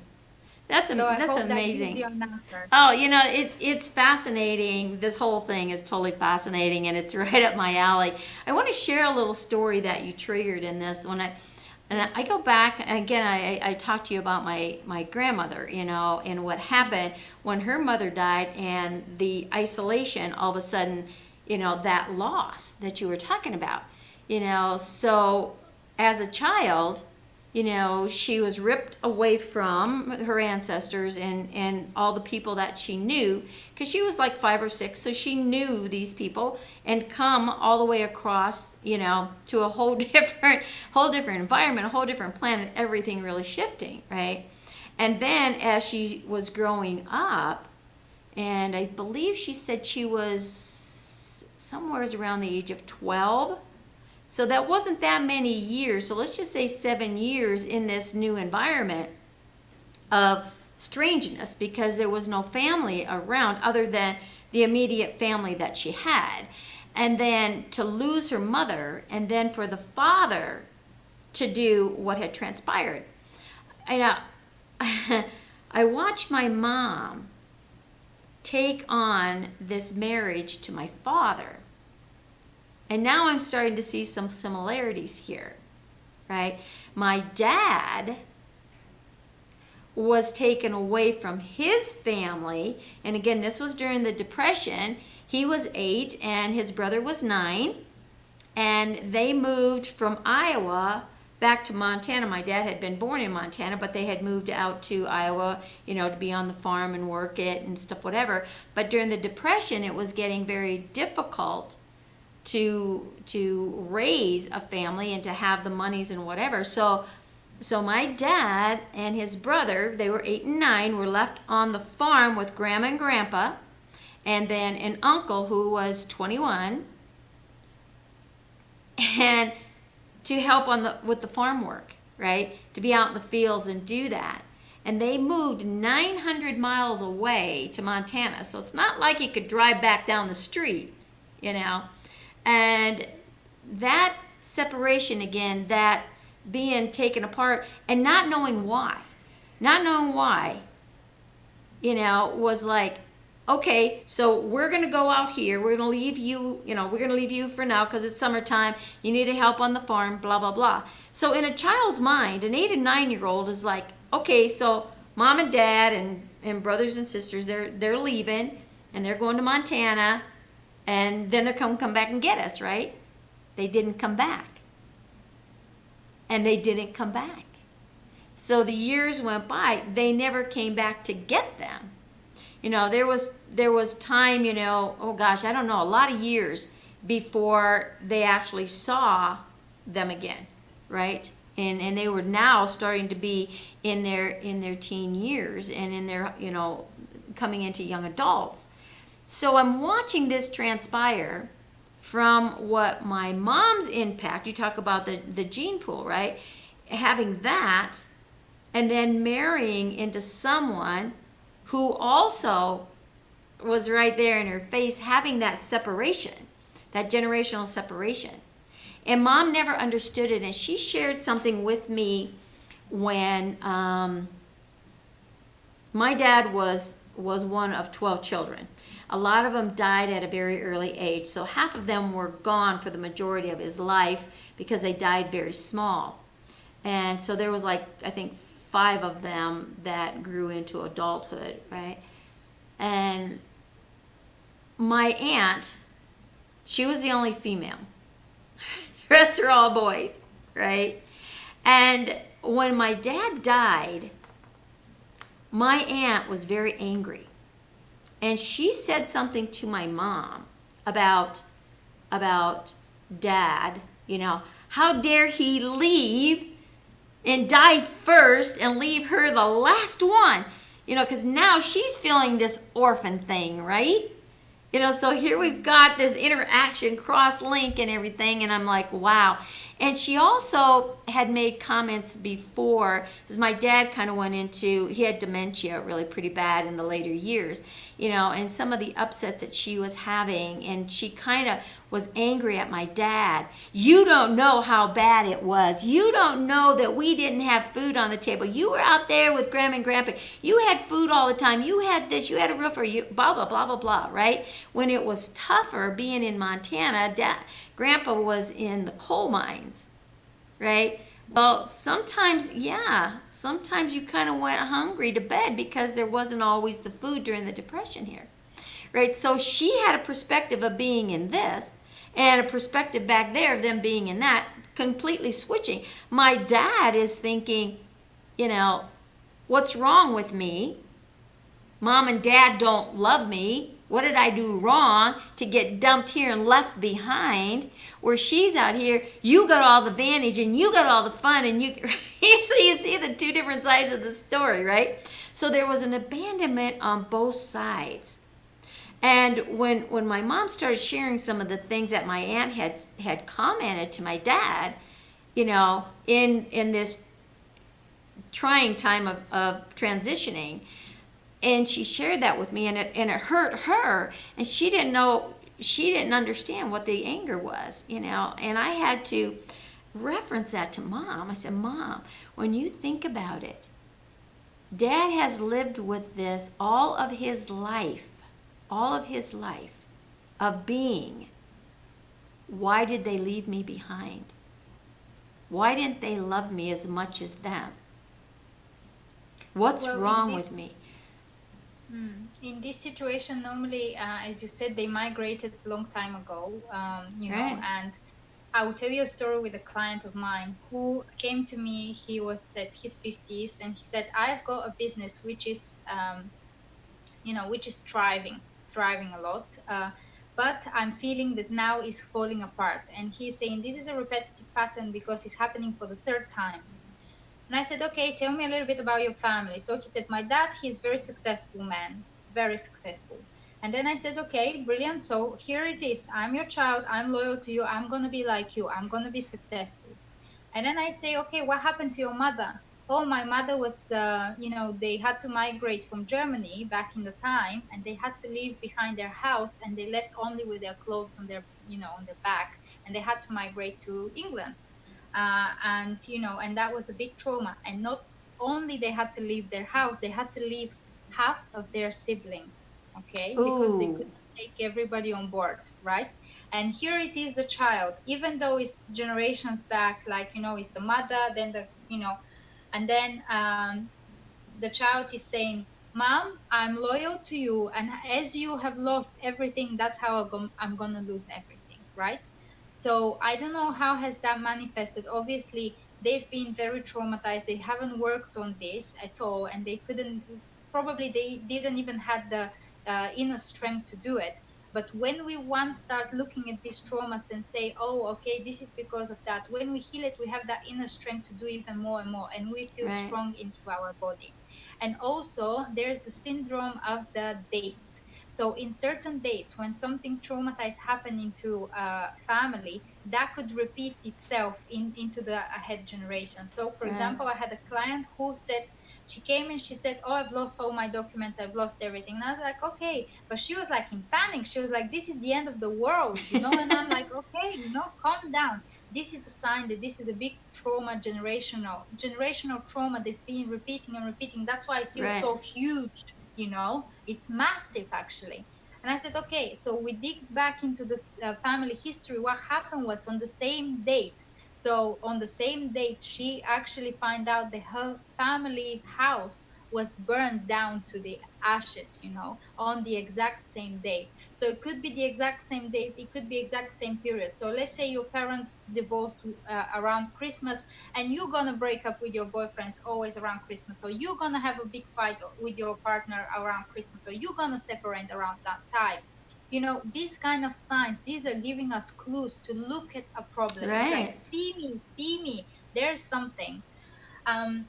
That's So I that's hope that gives you amazing. an answer. Oh, it's fascinating. This whole thing is totally fascinating, and it's right up my alley. I want to share a little story that you triggered in this. And I go back again. I talked to you about my grandmother, and what happened when her mother died, and the isolation. All of a sudden, that loss that you were talking about. So as a child, she was ripped away from her ancestors and all the people that she knew, because she was like 5 or 6, so she knew these people, and come all the way across, to a whole different environment, a whole different planet, everything really shifting, right? And then as she was growing up, and I believe she said she was somewhere around the age of 12. So that wasn't that many years. So let's just say 7 years in this new environment of strangeness, because there was no family around other than the immediate family that she had. And then to lose her mother, and then for the father to do what had transpired. I watched my mom take on this marriage to my father. And now I'm starting to see some similarities here, right? My dad was taken away from his family. And again, this was during the Depression. He was 8 and his brother was 9. And they moved from Iowa back to Montana. My dad had been born in Montana, but they had moved out to Iowa, to be on the farm and work it and stuff, whatever. But during the Depression, it was getting very difficult to raise a family and to have the monies and whatever. So my dad and his brother, they were 8 and 9, were left on the farm with Grandma and Grandpa, and then an uncle who was 21, and to help with the farm work, right? To be out in the fields and do that. And they moved 900 miles away to Montana. So it's not like you could drive back down the street, And that separation again, that being taken apart and not knowing why, was like, okay, so we're going to go out here. We're going to leave you, we're going to leave you for now because it's summertime. You need help on the farm, blah, blah, blah. So in a child's mind, an 8 and 9-year-old is like, okay, so mom and dad and brothers and sisters, they're leaving and they're going to Montana, and then they're come back and get us, right? They didn't come back. And they didn't come back. So the years went by. They never came back to get them. There was time, oh gosh, I don't know, a lot of years before they actually saw them again, right? And they were now starting to be in their teen years and in their, coming into young adults. So I'm watching this transpire from what my mom's impact, you talk about the gene pool, right? Having that, and then marrying into someone who also was right there in her face, having that separation, that generational separation. And mom never understood it, and she shared something with me when my dad was one of 12 children. A lot of them died at a very early age, so half of them were gone for the majority of his life because they died very small. And so there was I think 5 of them that grew into adulthood, right? And my aunt, she was the only female. The rest are all boys, right? And when my dad died, my aunt was very angry. And she said something to my mom about dad, how dare he leave and die first and leave her the last one, because now she's feeling this orphan thing, right? So here we've got this interaction, cross-link and everything, and I'm like, wow. And she also had made comments before, because my dad kind of went into, he had dementia really pretty bad in the later years, and some of the upsets that she was having, and she kind of was angry at my dad. You don't know how bad it was. You don't know that we didn't have food on the table. You were out there with Grandma and Grandpa. You had food all the time. You had this. You had a roof for you, blah, blah, blah, blah, blah, right? When it was tougher being in Montana, Grandpa was in the coal mines, right? Well, sometimes you kind of went hungry to bed because there wasn't always the food during the Depression here, right? So she had a perspective of being in this and a perspective back there of them being in that, completely switching. My dad is thinking, you know, what's wrong with me? Mom and dad don't love me. What did I do wrong to get dumped here and left behind? Where she's out here, you got all the advantage and you got all the fun, and you so you see the two different sides of the story, right? So there was an abandonment on both sides. And when my mom started sharing some of the things that my aunt had commented to my dad, you know, in this trying time of transitioning, and she shared that with me, and it hurt her, and she didn't understand what the anger was, you know. And I had to reference that to Mom. I said, Mom, when you think about it, Dad has lived with this all of his life of being. Why did they leave me behind? Why didn't they love me as much as them? What's wrong with me? In this situation, normally, as you said, they migrated a long time ago, you know, Right. and I will tell you a story with a client of mine who came to me. He was at his 50s, and he said, I've got a business which is, you know, which is thriving a lot, but I'm feeling that now is falling apart. And he's saying this is a repetitive pattern because it's happening for the third time. And I said, okay, tell me a little bit about your family. So he said, my dad, he's very successful man, very successful. And then I said, okay, brilliant. So here it is. I'm your child. I'm loyal to you. I'm going to be like you. I'm going to be successful. And then I say, okay, what happened to your mother? Oh, my mother was, you know, they had to migrate from Germany back in the time, and they had to leave behind their house, and they left only with their clothes on their, you know, on their back, and they had to migrate to England. And you know, and that was a big trauma. And not only they had to leave their house, they had to leave half of their siblings, okay, because they Ooh. couldn't take everybody on board, right? And here it is, the child, even though it's generations back, like, you know, it's the mother, then the, you know, and then the child is saying, Mom, I'm loyal to you, and as you have lost everything, that's how I'm gonna lose everything, right? So I don't know how has that manifested. Obviously, they've been very traumatized. They haven't worked on this at all, and they couldn't. Probably they didn't even have the inner strength to do it. But when we once start looking at these traumas and say, oh, okay, this is because of that, when we heal it, we have that inner strength to do even more and more, and we feel Right. strong into our body. And also, there's the syndrome of the dates. So in certain dates, when something traumatized happened into a family, that could repeat itself into the ahead generation. So for Right. example, I had a client who said, she came and she said, oh, I've lost all my documents, I've lost everything. And I was like, okay. But she was like in panic. She was like, this is the end of the world, you know? And I'm like, okay, you know, calm down. This is a sign that this is a big trauma, generational trauma that's been repeating and repeating. That's why it feels Right. so huge, you know, it's massive actually. And I said, okay, so we dig back into this family history. What happened was on the same date. So on the same date, she actually found out that her family house was burned down to the ashes, you know, on the exact same day. So it could be the exact same date, it could be exact same period. So let's say your parents divorced around Christmas, and you're gonna break up with your boyfriends always around Christmas, or you're gonna have a big fight with your partner around Christmas, or you're gonna separate around that time. You know, these kind of signs, these are giving us clues to look at a problem. It's like, Right. see me, there's something. And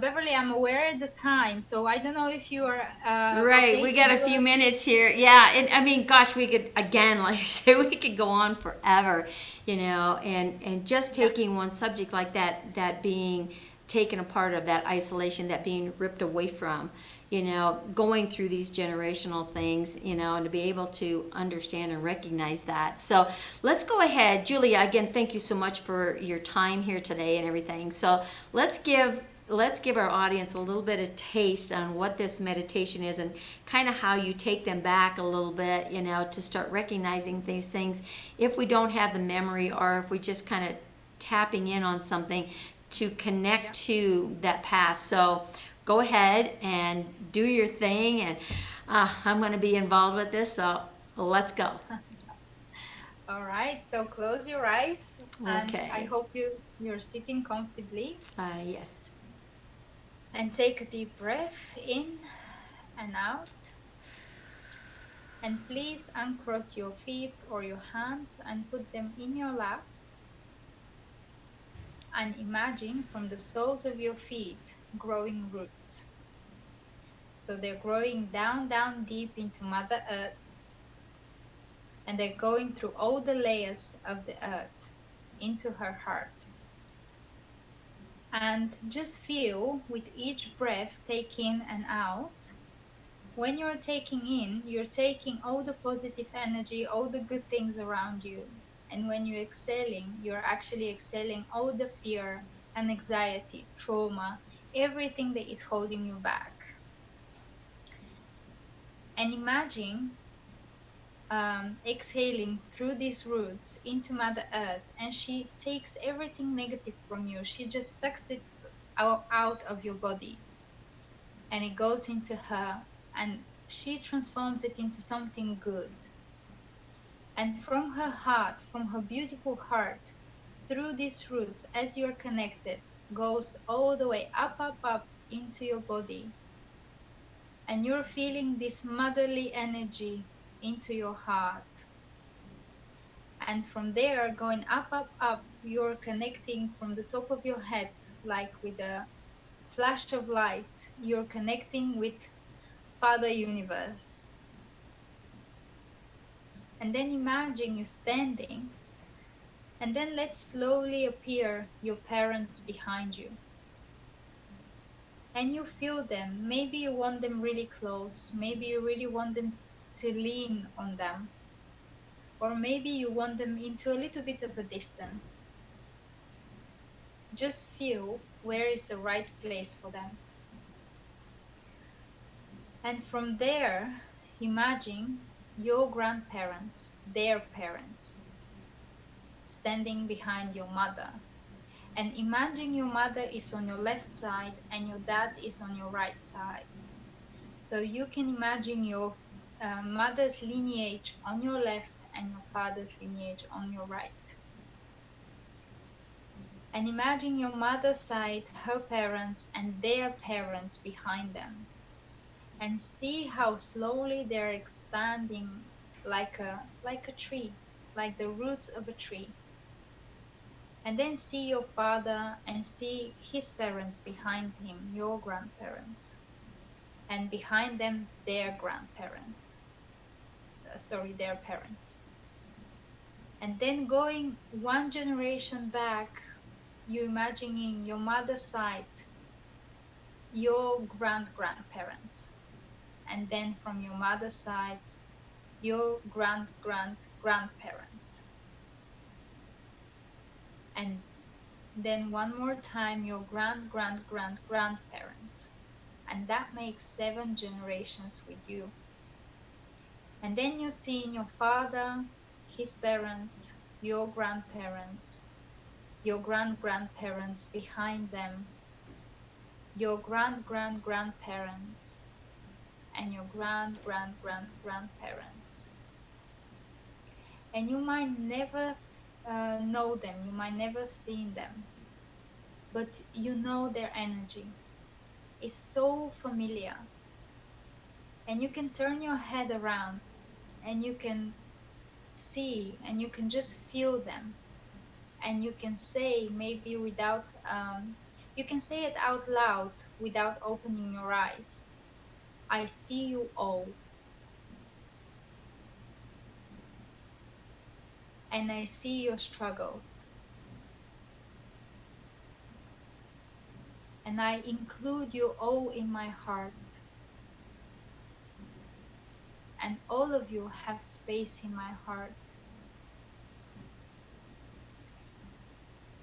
Beverly, I'm aware at the time, so I don't know if you are Right, okay we to got a do few it. minutes here. Yeah, and I mean, gosh, we could again, like I say, we could go on forever, you know, and just Yeah. taking one subject like that being taken apart, of that isolation, that being ripped away from, you know, going through these generational things, you know, and to be able to understand and recognize that. So let's go ahead, Julia. Again, thank you so much for your time here today and everything. So let's give our audience a little bit of taste on what this meditation is, and kind of how you take them back a little bit, you know, to start recognizing these things if we don't have the memory, or if we just kind of tapping in on something to connect Yeah. to that past. So go ahead and do your thing, and I'm going to be involved with this, so let's go. All right, so close your eyes and I Okay. hope you're sitting comfortably Yes. and take a deep breath in and out. And please uncross your feet or your hands and put them in your lap and imagine from the soles of your feet growing roots. So they're growing down, down deep into Mother Earth and they're going through all the layers of the earth into her heart. And just feel with each breath, take in and out. When you're taking in, you're taking all the positive energy, all the good things around you. And when you're exhaling, you're actually exhaling all the fear and anxiety, trauma, everything that is holding you back. And imagine exhaling through these roots into Mother Earth, and she takes everything negative from you. She just sucks it out of your body, and it goes into her, and she transforms it into something good. And from her heart, from her beautiful heart, through these roots, as you're connected, goes all the way up, up, up into your body. And you're feeling this motherly energy into your heart. And from there, going up, up, up, you're connecting from the top of your head, like with a flash of light. You're connecting with Father Universe. And then imagine you standing, and then let slowly appear your parents behind you. And you feel them. Maybe you want them really close. Maybe you really want them to lean on them. Or maybe you want them into a little bit of a distance. Just feel where is the right place for them. And from there, imagine your grandparents, their parents, standing behind your mother. And imagine your mother is on your left side and your dad is on your right side. So you can imagine your mother's lineage on your left and your father's lineage on your right. And imagine your mother's side, her parents, and their parents behind them. And see how slowly they're expanding like a tree, like the roots of a tree. And then see your father and see his parents behind him, your grandparents, and behind them their grandparents, sorry, their parents. And then going one generation back, you imagining your mother's side, your grandparents, and then from your mother's side, your grandparents, and then one more time your grandparents, and that makes 7 generations with you. And then you see in your father, his parents, your grandparents, your grandparents behind them, your grandparents, and your grandparents. And you might never know them, you might never have seen them, but you know their energy. It's so familiar. And you can turn your head around and you can see and you can just feel them. And you can say, maybe without, you can say it out loud without opening your eyes. I see you all. And I see your struggles. And I include you all in my heart. And all of you have space in my heart.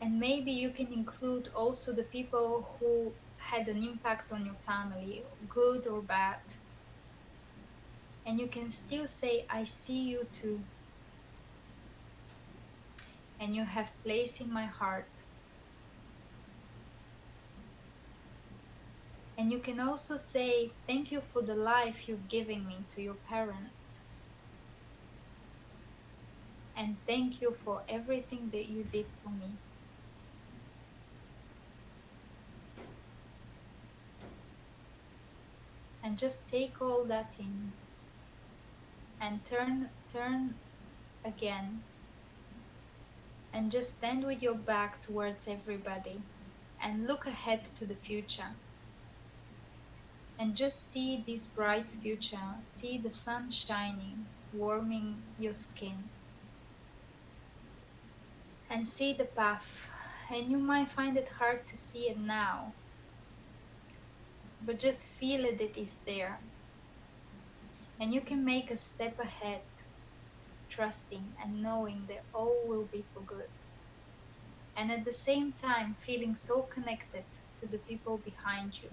And maybe you can include also the people who had an impact on your family, good or bad. And you can still say, I see you too. And you have place in my heart. And you can also say, thank you for the life you've given me to your parents. and thank you for everything that you did for me. And just take all that in and turn again, and just stand with your back towards everybody and look ahead to the future, and just see this bright future. See the sun shining, warming your skin, and see the path. And you might find it hard to see it now, but just feel it, it is there. And you can make a step ahead, trusting and knowing that all will be for good. And at the same time, feeling so connected to the people behind you,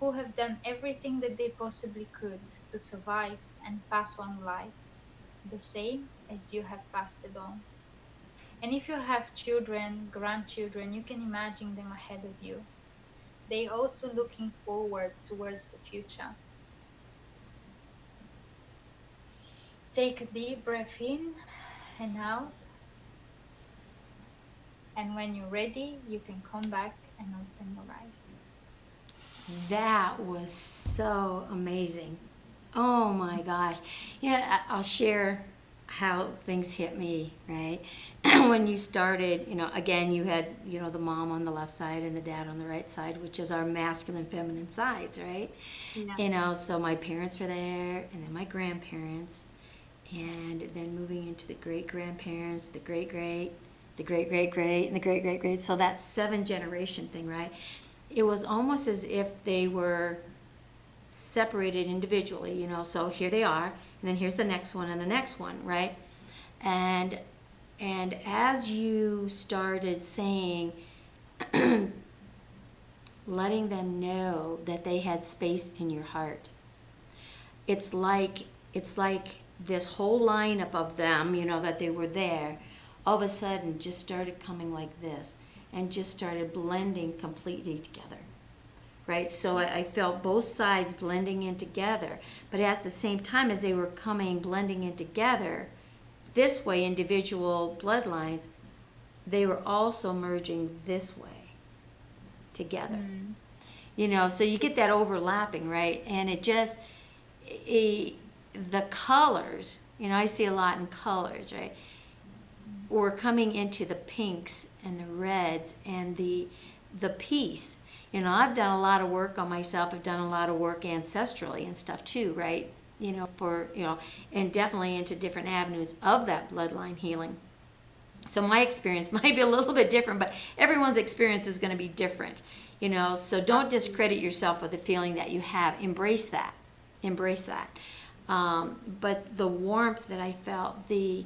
who have done everything that they possibly could to survive and pass on life, the same as you have passed it on. And if you have children, grandchildren, you can imagine them ahead of you. They also looking forward towards the future. Take a deep breath in and out. And when you're ready, you can come back and open your eyes. That was so amazing. Oh my gosh. Yeah, I'll share how things hit me, right? When you started, again, you had, the mom on the left side and the dad on the right side, which is our masculine, feminine sides, right? Yeah. So my parents were there, and then my grandparents, and then moving into the great-grandparents, the great-great, the great-great-great, and the great-great-great. So that 7-generation thing, right? It was almost as if they were separated individually, so here they are, and then here's the next one and the next one, right? And as you started saying, letting them know that they had space in your heart, it's like this whole lineup of them, that they were there, all of a sudden just started coming like this and just started blending completely together. Right? So I felt both sides blending in together, but at the same time as they were blending in together, this way, individual bloodlines, they were also merging this way together. So you get that overlapping, right? And it just, the colors, I see a lot in colors, right? We're coming into the pinks and the reds and the peace. I've done a lot of work on myself. I've done a lot of work ancestrally and stuff too, right? And definitely into different avenues of that bloodline healing. So my experience might be a little bit different, but everyone's experience is going to be different, So don't discredit yourself with the feeling that you have. Embrace that. But the warmth that I felt, the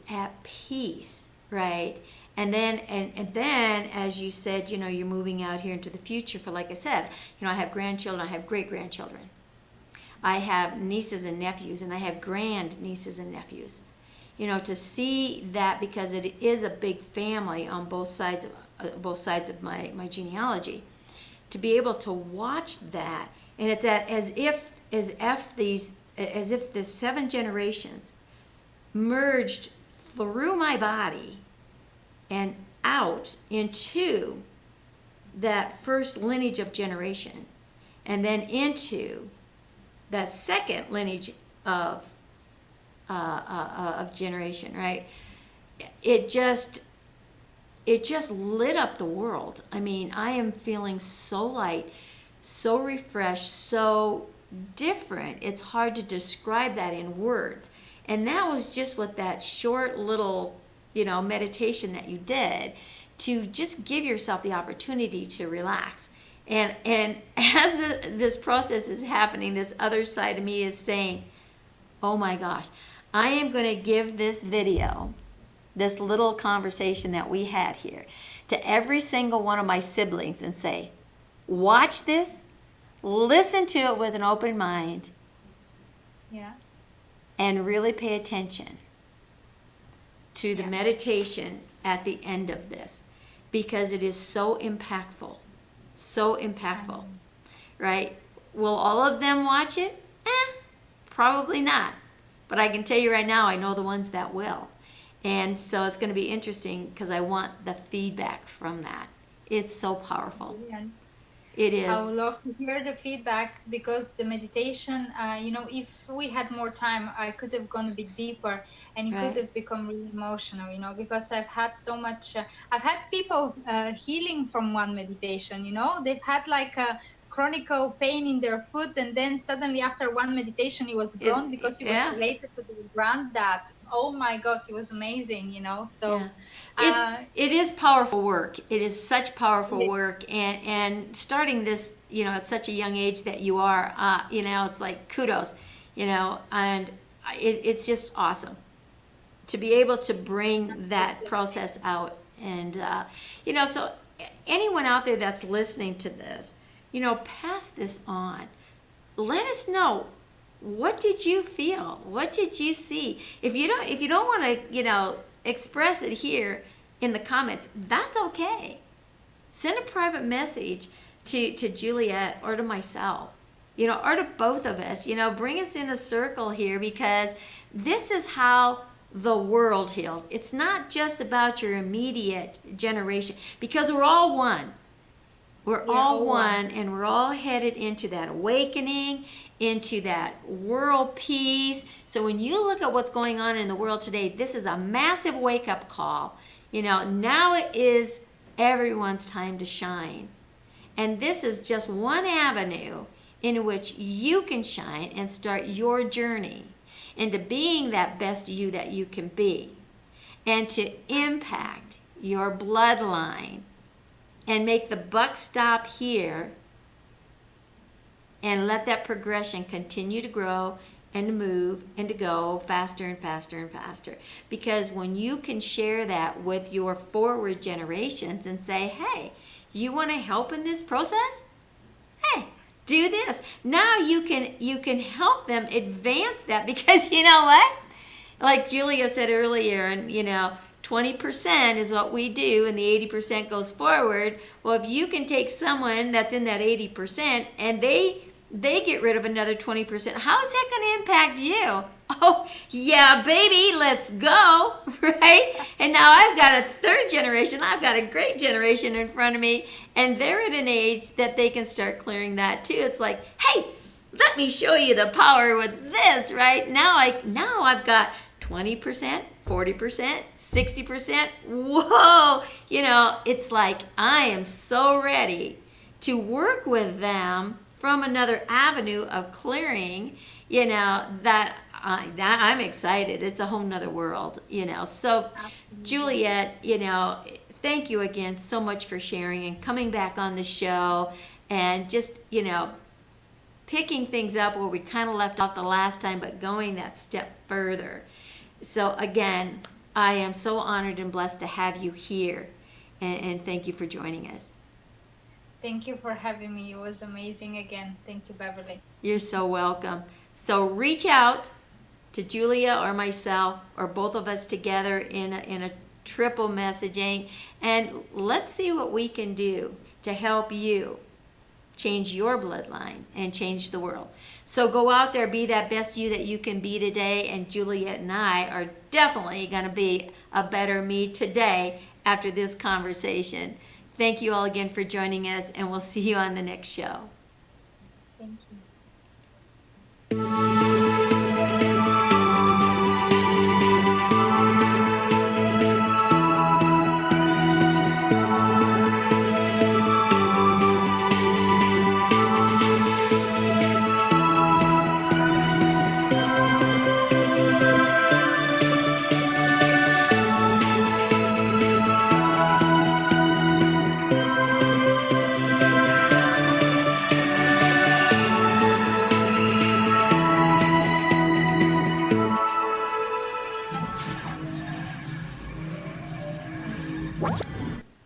at peace, right? And then as you said, you're moving out here into the future for, like I said, I have grandchildren, I have great-grandchildren. I have nieces and nephews, and I have grand nieces and nephews. To see that, because it is a big family on both sides of my genealogy, to be able to watch that, and it's as if the 7 generations merged through my body and out into that first lineage of generation, and then into that second lineage of generation, right? It just lit up the world. I mean, I am feeling so light, so refreshed, so different. It's hard to describe that in words. And that was just what that short little meditation that you did, to just give yourself the opportunity to relax. And as this process is happening, this other side of me is saying, oh my gosh, I am going to give this video, this little conversation that we had here, to every single one of my siblings and say, watch this, listen to it with an open mind, and really pay attention to the meditation at the end of this, because it is so impactful, right? Will all of them watch it? Probably not. But I can tell you right now, I know the ones that will. And so it's going to be interesting because I want the feedback from that. It's so powerful. Brilliant. It is. I would love to hear the feedback, because the meditation, if we had more time, I could have gone a bit deeper, and it could have become really emotional, because I've had so much, I've had people healing from one meditation, they've had like a chronic pain in their foot, and then suddenly after one meditation, it was gone because it was related to the granddad. Oh my God, it was amazing, so. It is powerful work. It is such powerful work, and starting this, at such a young age that you are, it's like kudos, and it's just awesome to be able to bring that process out. And so anyone out there that's listening to this, pass this on. Let us know, what did you feel? What did you see? If you don't want to, express it here in the comments, that's okay. Send a private message to Juliette or to myself, or to both of us. Bring us in a circle here, because this is how the world heals. It's not just about your immediate generation, because we're all one. We're all one, and we're all headed into that awakening, into that world peace. So when you look at what's going on in the world today, this is a massive wake-up call. Now it is everyone's time to shine. And this is just one avenue in which you can shine and start your journey into being that best you that you can be, and to impact your bloodline and make the buck stop here, and let that progression continue to grow and to move and to go faster and faster and faster. Because when you can share that with your forward generations and say, hey, you want to help in this process? Hey, do this. Now you can help them advance that, because you know what? Like Julia said earlier, and 20% is what we do, and the 80% goes forward. Well, if you can take someone that's in that 80% and they get rid of another 20%, how is that going to impact you? Oh, yeah, baby, let's go, right? And now I've got a third generation. I've got a great generation in front of me, and they're at an age that they can start clearing that too. It's like, hey, let me show you the power with this, right? Now I've got 20%, 40%, 60%. Whoa, it's like I am so ready to work with them from another avenue of clearing, that I'm excited. It's a whole nother world, So, Juliette, thank you again so much for sharing and coming back on the show, and just, picking things up where we kind of left off the last time, but going that step further. So, again, I am so honored and blessed to have you here, and thank you for joining us. Thank you for having me. It was amazing again. Thank you, Beverly. You're so welcome. So reach out to Julia or myself, or both of us together in a triple messaging, and let's see what we can do to help you change your bloodline and change the world. So go out there, be that best you that you can be today, and Juliette and I are definitely going to be a better me today after this conversation. Thank you all again for joining us, and we'll see you on the next show. Thank you. What?